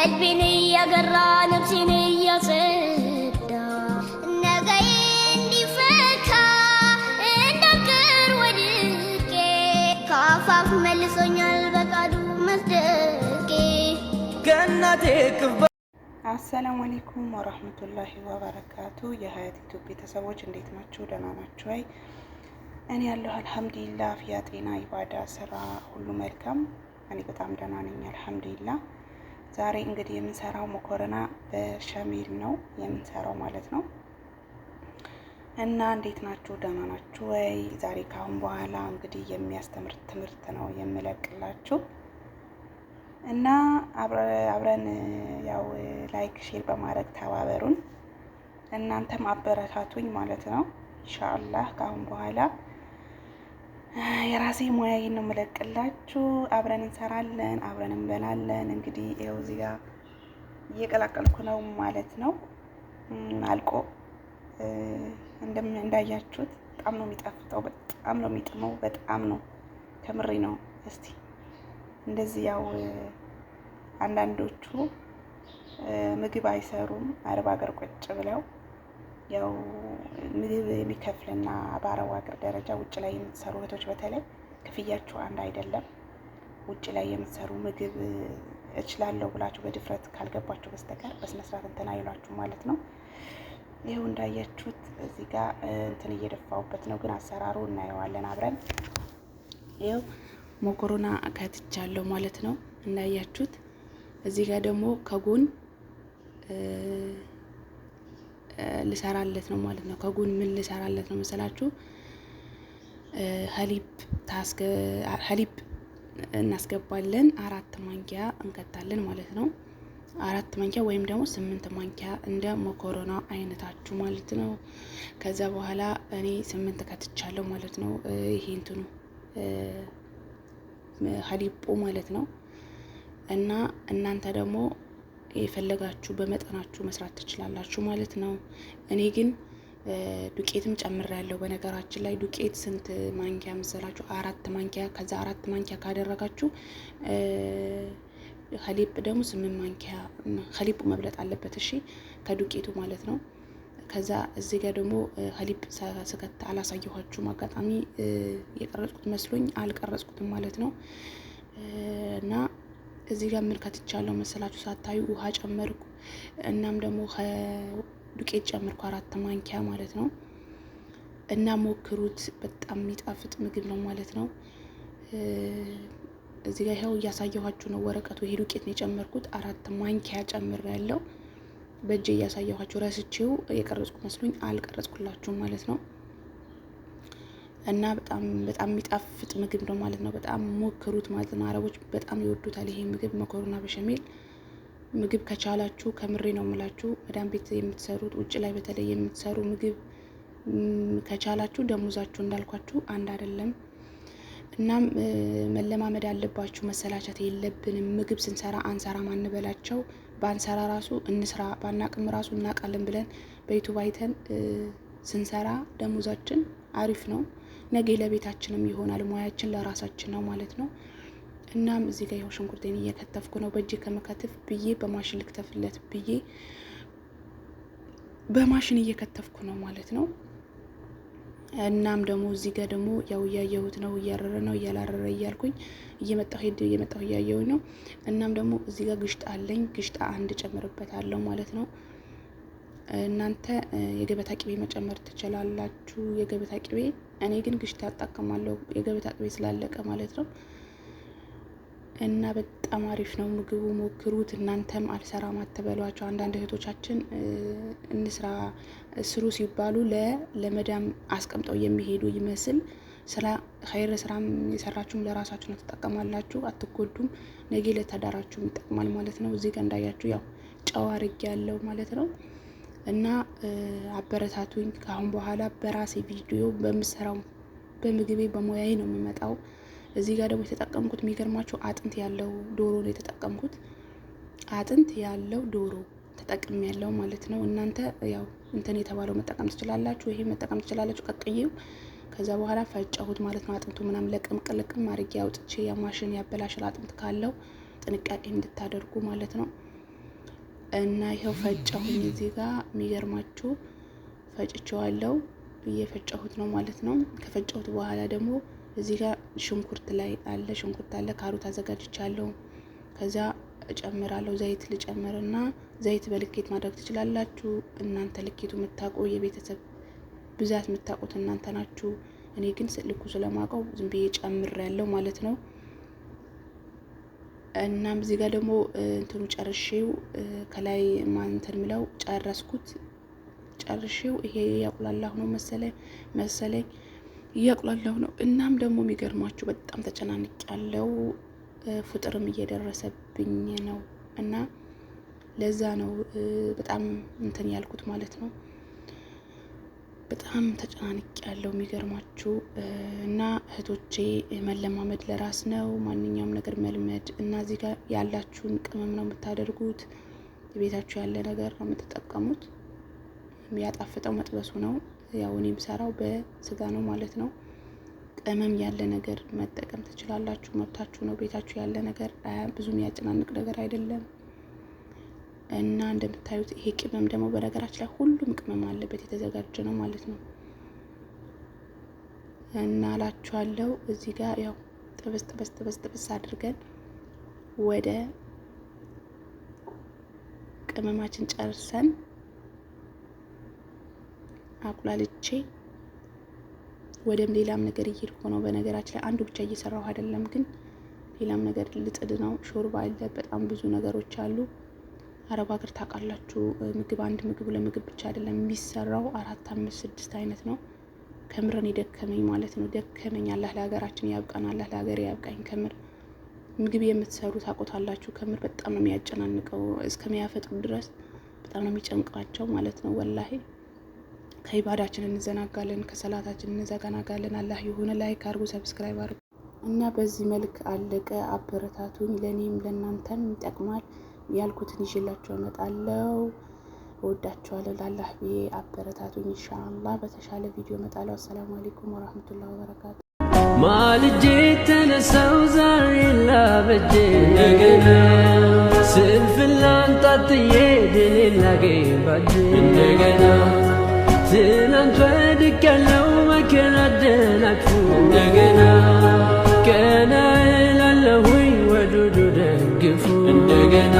ቀልቤን እያገራ ነፍሴን እያጸዳ ነገዬ እንዲፈካ እንዳልቀር ወድቄ ከአፋፍ መልሶኛል በቃሉ መስደቄ ገናቴ ክባ። አሰላሙ አለይኩም ወራህመቱላሂ ወበረካቱ። የሀያት ኢትዮጵያ ቤተሰቦች እንዴት ናችሁ? ደህና ናችሁ ወይ? እኔ ያለሁ አልሐምዱሊላህ። አፍያ፣ ጤና፣ ኢባዳ፣ ስራ ሁሉ መልካም። እኔ በጣም ደህና ነኝ አልሐምዱሊላህ። ዛሬ እንግዲህ የምንሰራው መኮረና በሸሜል ነው የምንሰራው ማለት ነው። እና እንዴት ናችሁ? ደህና ናችሁ ወይ? ዛሬ ካሁን በኋላ እንግዲህ የሚያስተምር ትምህርት ነው የምለቅላችሁ እና አብረን ያው ላይክ ሼር በማድረግ ተባበሩን። እናንተም አበረታቱኝ ማለት ነው። ኢንሻአላህ ካሁን በኋላ የራሴ ሙያዬን ነው የምለቅላችሁ። አብረን እንሰራለን፣ አብረን እንበላለን። እንግዲህ ይኸው እዚህ ጋር እየቀላቀልኩ ነው ማለት ነው። አልቆ እንዳያችሁት በጣም ነው የሚጣፍጠው፣ በጣም ነው የሚጥመው፣ በጣም ነው ከምሬ ነው። እስቲ እንደዚህ ያው አንዳንዶቹ ምግብ አይሰሩም አረብ ሀገር ቁጭ ብለው ያው ምግብ የሚከፍልና በአረብ ሀገር ደረጃ ውጭ ላይ የምትሰሩ እህቶች በተለይ ክፍያችሁ አንድ አይደለም። ውጭ ላይ የምትሰሩ ምግብ እችላለሁ ብላችሁ በድፍረት ካልገባችሁ በስተቀር በስነ ስርዓት እንትን አይሏችሁ ማለት ነው። ይኸው እንዳያችሁት እዚህ ጋር እንትን እየደፋሁበት ነው፣ ግን አሰራሩ እናየዋለን አብረን። ይኸው መኮረና ከትቻለሁ ማለት ነው እንዳያችሁት። እዚህ ጋር ደግሞ ከጎን ልሰራለት ነው ማለት ነው። ከጎን ምን ልሰራለት ነው መሰላችሁ? ሀሊብ እናስገባለን። 4 ማንኪያ እንከታለን ማለት ነው። 4 ማንኪያ ወይም ደግሞ 8 ማንኪያ እንደ መኮረና አይነታችሁ ማለት ነው። ከዛ በኋላ እኔ 8 ከትቻለሁ ማለት ነው። ይሄ እንትኑ ሀሊቡ ማለት ነው። እና እናንተ ደግሞ የፈለጋችሁ በመጠናችሁ መስራት ትችላላችሁ ማለት ነው። እኔ ግን ዱቄትም ጨምሬያለሁ። በነገራችን ላይ ዱቄት ስንት ማንኪያ መሰላችሁ? 4 ማንኪያ። ከዛ 4 ማንኪያ ካደረጋችሁ ሀሊብ ደግሞ 8 ማንኪያ ሀሊቡ መብለጥ አለበት፣ እሺ፣ ከዱቄቱ ማለት ነው። ከዛ እዚህ ጋር ደግሞ ሀሊብ ስከታ አላሳየኋችሁም። አጋጣሚ የቀረጽኩት መስሎኝ አልቀረጽኩትም ማለት ነው። እና እዚህ ጋር ምን ከትቻለሁ መሰላችሁ? ሳታዩ ውሃ ጨመርኩ። እናም ደግሞ ዱቄት ጨመርኩ 4 ማንኪያ ማለት ነው። እና ሞክሩት፣ በጣም የሚጣፍጥ ምግብ ነው ማለት ነው። እዚህ ጋር ይኸው እያሳየኋችሁ ነው ወረቀቱ። ይሄ ዱቄት ነው የጨመርኩት። 4 ማንኪያ ጨምሬያለሁ። በእጄ እያሳየኋችሁ ረስቼው የቀረጽኩ መስሎኝ አልቀረጽኩላችሁም ማለት ነው። እና በጣም የሚጣፍጥ ምግብ ነው ማለት ነው። በጣም ሞክሩት ማለት ነው። አረቦች በጣም ይወዱታል ይሄ ምግብ፣ መኮረና በሸሜል ምግብ ከቻላችሁ፣ ከምሬ ነው የምላችሁ፣ መዳም ቤት የምትሰሩት ውጭ ላይ በተለይ የምትሰሩ ምግብ ከቻላችሁ ደሞዛችሁ እንዳልኳችሁ አንድ አይደለም። እናም መለማመድ አለባችሁ፣ መሰላቸት የለብንም። ምግብ ስንሰራ አንሰራ ማንበላቸው፣ ባንሰራ ራሱ እንስራ ባናቅም ራሱ እናቃለን ብለን በዩቱብ አይተን ስንሰራ ደሞዛችን አሪፍ ነው። ነገ ለቤታችንም ይሆናል፣ ሙያችን ለራሳችን ነው ማለት ነው። እናም እዚህ ጋር ይኸው ሽንኩርቴን እየከተፍኩ ነው። በእጄ ከመከተፍ ብዬ በማሽን ልክተፍለት ብዬ በማሽን እየከተፍኩ ነው ማለት ነው። እናም ደግሞ እዚህ ጋር ደግሞ ያው እያየሁት ነው፣ እያረረ ነው እያላረረ እያልኩኝ እየመጣሁ እያየሁኝ ነው። እናም ደግሞ እዚህ ጋር ግሽጣ አለኝ። ግሽጣ 1 ጨምርበታለሁ ማለት ነው። እናንተ የገበታ ቅቤ መጨመር ትችላላችሁ፣ የገበታ ቅቤ። እኔ ግን ግሽጣ እጠቀማለሁ የገበታ ቅቤ ስላለቀ ማለት ነው። እና በጣም አሪፍ ነው ምግቡ፣ ሞክሩት። እናንተም አልሰራም አትበሏቸው። አንዳንድ እህቶቻችን እንስራ ስሩ ሲባሉ ለመዳም አስቀምጠው የሚሄዱ ይመስል ስራ ኸይር ስራም የሰራችሁም ለራሳችሁ ነው ትጠቀማላችሁ፣ አትጎዱም። ነገ ለተዳራችሁም ይጠቅማል ማለት ነው። እዚህ ጋር እንዳያችሁ ያው ጨው አድርጌያለሁ ማለት ነው። እና አበረታቱኝ። ካሁን በኋላ በራሴ ቪዲዮ በምሰራው በምግቤ በሙያዬ ነው የምመጣው። እዚህ ጋር ደግሞ የተጠቀምኩት የሚገርማችሁ አጥንት ያለው ዶሮ ነው የተጠቀምኩት። አጥንት ያለው ዶሮ ተጠቅም ያለው ማለት ነው። እናንተ ያው እንትን የተባለው መጠቀም ትችላላችሁ፣ ይሄ መጠቀም ትችላላችሁ። ቀቅዬው ከዛ በኋላ ፈጨሁት ማለት ነው። አጥንቱ ምናምን ለቅም አድርጌ አውጥቼ የማሽን ያበላሻል አጥንት ካለው ጥንቃቄ እንድታደርጉ ማለት ነው። እና ይኸው ፈጨሁኝ። እዚህ ጋር የሚገርማችሁ ፈጭቼዋለሁ፣ እየፈጨሁት ነው ማለት ነው። ከፈጨሁት በኋላ ደግሞ እዚህ ጋር ሽንኩርት አለ፣ ካሮት አዘጋጅቻለሁ። ከዛ እጨምራለሁ። ዘይት ልጨምርና ዘይት በልኬት ማድረግ ትችላላችሁ እናንተ። ልኬቱ የምታውቁ የቤተሰብ ብዛት የምታውቁት እናንተ ናችሁ። እኔ ግን ልኩ ስለማውቀው ዝም ብዬ ጨምሬያለሁ ማለት ነው። እናም እዚህ ጋር ደግሞ እንትኑ ጨርሼው ከላይ ማንተን ምለው ጨርሼው ይሄ ያቁላላሁ ነው መሰለኝ እያቁላላሁ ነው። እናም ደግሞ የሚገርማችሁ በጣም ተጨናንቅ ያለው ፍጥርም እየደረሰብኝ ነው እና ለዛ ነው በጣም እንትን ያልኩት ማለት ነው። በጣም ተጨናንቅ ያለው የሚገርማችሁ እና እህቶቼ መለማመድ ለራስ ነው። ማንኛውም ነገር መልመድ እና እዚህ ጋር ያላችሁን ቅመም ነው የምታደርጉት። የቤታችሁ ያለ ነገር ነው የምትጠቀሙት። የሚያጣፍጠው መጥበሱ ነው። ያው እኔም ሰራው በስጋ ነው ማለት ነው። ቅመም ያለ ነገር መጠቀም ትችላላችሁ፣ መብታችሁ ነው። ቤታችሁ ያለ ነገር ብዙ የሚያጨናንቅ ነገር አይደለም። እና እንደምታዩት ይሄ ቅመም ደግሞ በነገራችን ላይ ሁሉም ቅመም አለበት የተዘጋጀ ነው ማለት ነው። እና አላችኋለሁ እዚህ ጋር ያው ጥብስ አድርገን ወደ ቅመማችን ጨርሰን አቁላልቼ ወደም ሌላም ነገር እየሄድኩ ነው። በነገራችን ላይ አንዱ ብቻ እየሰራሁ አይደለም፣ ግን ሌላም ነገር ልጥድ ነው። ሾርባ አለ፣ በጣም ብዙ ነገሮች አሉ። አረብ ሀገር ታውቃላችሁ፣ ምግብ አንድ ምግብ ለምግብ ብቻ አይደለም የሚሰራው፣ 4 5 6 አይነት ነው። ከምረን ደከመኝ ማለት ነው። ደከመኝ። አላህ ለሀገራችን ያብቃን፣ አላህ ለሀገር ያብቃኝ። ከምር ምግብ የምትሰሩ ታውቁታላችሁ። ከምር በጣም ነው የሚያጨናንቀው፣ እስከሚያፈጡ ድረስ በጣም ነው የሚጨንቃቸው ማለት ነው። ወላሂ ከኢባዳችን እንዘናጋለን፣ ከሰላታችን እንዘናጋለን። አላህ ይሁን። ላይክ አድርጉ፣ ሰብስክራይብ አድርጉ እና በዚህ መልክ አለቀ። አበረታቱኝ፣ ለኔም ለእናንተም ይጠቅማል ያልኩትን ይዤላችሁ እመጣለሁ። እወዳችኋለሁ። ላላህ ብዬ አበረታቱኝ። ኢንሻአላህ በተሻለ ቪዲዮ እመጣለሁ። አሰላሙ አለይኩም ወራህመቱላሂ ወበረካቱ። ማልጄ ተነሳው ዛሬ ላበጄ እንደገና ስንፍላን ጣጥዬ ድል ላገኝ ባጄ እንደገና ትናንት ወድቅ ያለው መከራ አደናቅፉ እንደገና ቀና እላለሁኝ ወዱዱ ደግፉ እንደገና